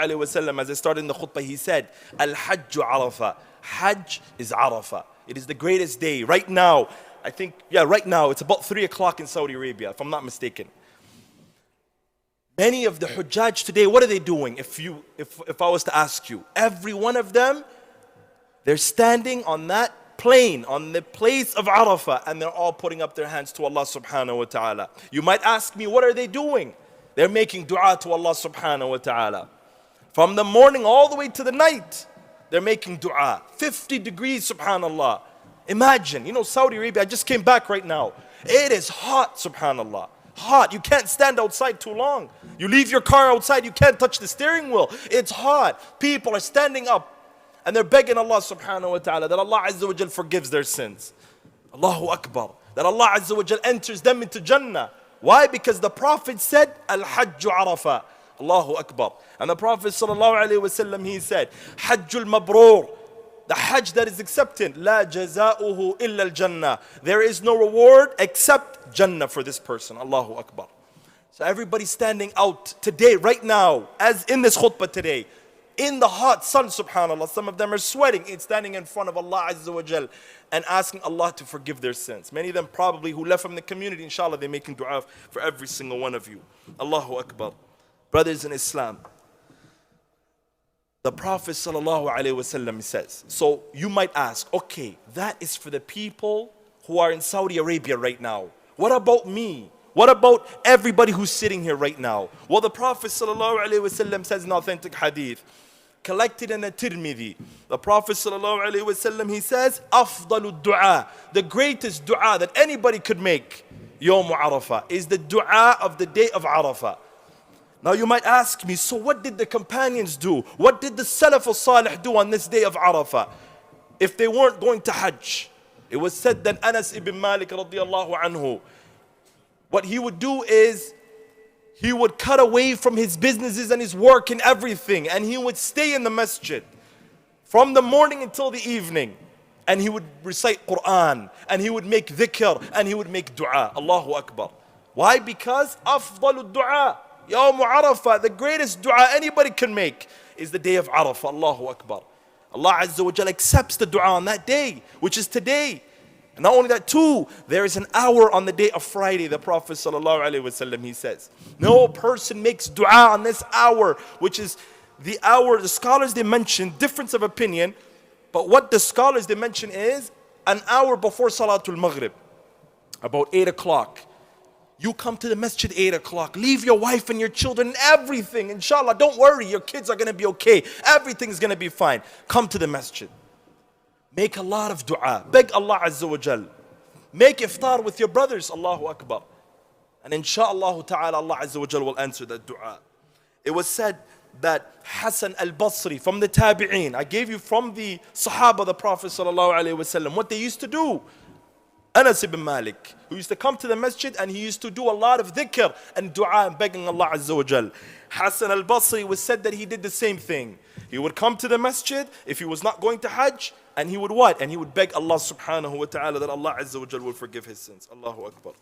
alayhi wa sallam, as I started in the khutbah, he said, Al-Hajju Arafah. Hajj is Arafah. It is the greatest day. Right now, I think, right now, it's about 3 o'clock in Saudi Arabia, if I'm not mistaken. Many of the Hujjaj today, what are they doing? If I was to ask you, every one of them, they're standing on that plain, on the place of Arafah, and they're all putting up their hands to Allah subhanahu wa ta'ala. You might ask me, what are they doing? They're making dua to Allah subhanahu wa ta'ala. From the morning all the way to the night, they're making dua. 50 degrees, subhanallah. Imagine, Saudi Arabia, I just came back right now. It is hot, subhanallah. Hot. You can't stand outside too long. You leave your car outside, you can't touch the steering wheel. It's hot. People are standing up and they're begging Allah subhanahu wa ta'ala that Allah Azza wa Jal forgives their sins. Allahu Akbar. That Allah Azza wa Jal enters them into Jannah. Why? Because the Prophet said, Al-Hajju Arafah. Allahu Akbar. And the Prophet sallallahu alayhi wa sallam, he said, Hajjul Mabrur. The Hajj that is accepted, La jaza'uhu illa al-Jannah. There is no reward except Jannah for this person. Allahu Akbar. So everybody standing out today, right now, as in this khutbah today, in the hot sun, subhanAllah. Some of them are sweating, standing in front of Allah Azza wa Jal and asking Allah to forgive their sins. Many of them probably who left from the community, inshallah, they're making dua for every single one of you. Allahu Akbar. Brothers in Islam, the Prophet sallallahu alaihi wasallam says, so you might ask, okay, that is for the people who are in Saudi Arabia right now. What about me? What about everybody who's sitting here right now? Well, the Prophet sallallahu alaihi wasallam says in authentic hadith, collected in the Tirmidhi, the Prophet sallallahu alaihi wasallam, he says, afdalu du'a, the greatest du'a that anybody could make, Yawm Arafah, is the du'a of the day of Arafah. Now you might ask me, so what did the companions do? What did the Salaf al-Salih do on this day of Arafah? If they weren't going to Hajj, it was said that Anas ibn Malik radiyallahu anhu, what he would do is, he would cut away from his businesses and his work and everything, and he would stay in the masjid from the morning until the evening, and he would recite Quran, and he would make dhikr, and he would make dua. Allahu Akbar. Why? Because afdalu dua, Yawm Arafah, the greatest dua anybody can make is the day of Arafah. Allahu Akbar. Allah Azza wa Jal accepts the dua on that day, which is today. And not only that too, there is an hour on the day of Friday. The Prophet sallallahu alaihi wasallam, he says, no person makes dua on this hour, which is the hour. The scholars, they mention difference of opinion, but what the scholars, they mention is an hour before Salatul Maghrib, about 8 o'clock. You come to the masjid 8 o'clock. Leave your wife and your children and everything. Inshallah, don't worry. Your kids are going to be okay. Everything's going to be fine. Come to the masjid. Make a lot of dua. Beg Allah Azza wa Jal. Make iftar with your brothers. Allahu Akbar. And inshallah ta'ala, Allah Azza wa Jal will answer that dua. It was said that Hassan al-Basri from the Tabi'een, I gave you from the Sahaba, the Prophet sallallahu alaihi wasallam, what they used to do. Anas ibn Malik, who used to come to the masjid and he used to do a lot of dhikr and dua and begging Allah Azza wa Jal. Hassan al-Basri was said that he did the same thing. He would come to the masjid if he was not going to Hajj, and he would what? And he would beg Allah subhanahu wa ta'ala that Allah Azza wa Jal will forgive his sins. Allahu Akbar.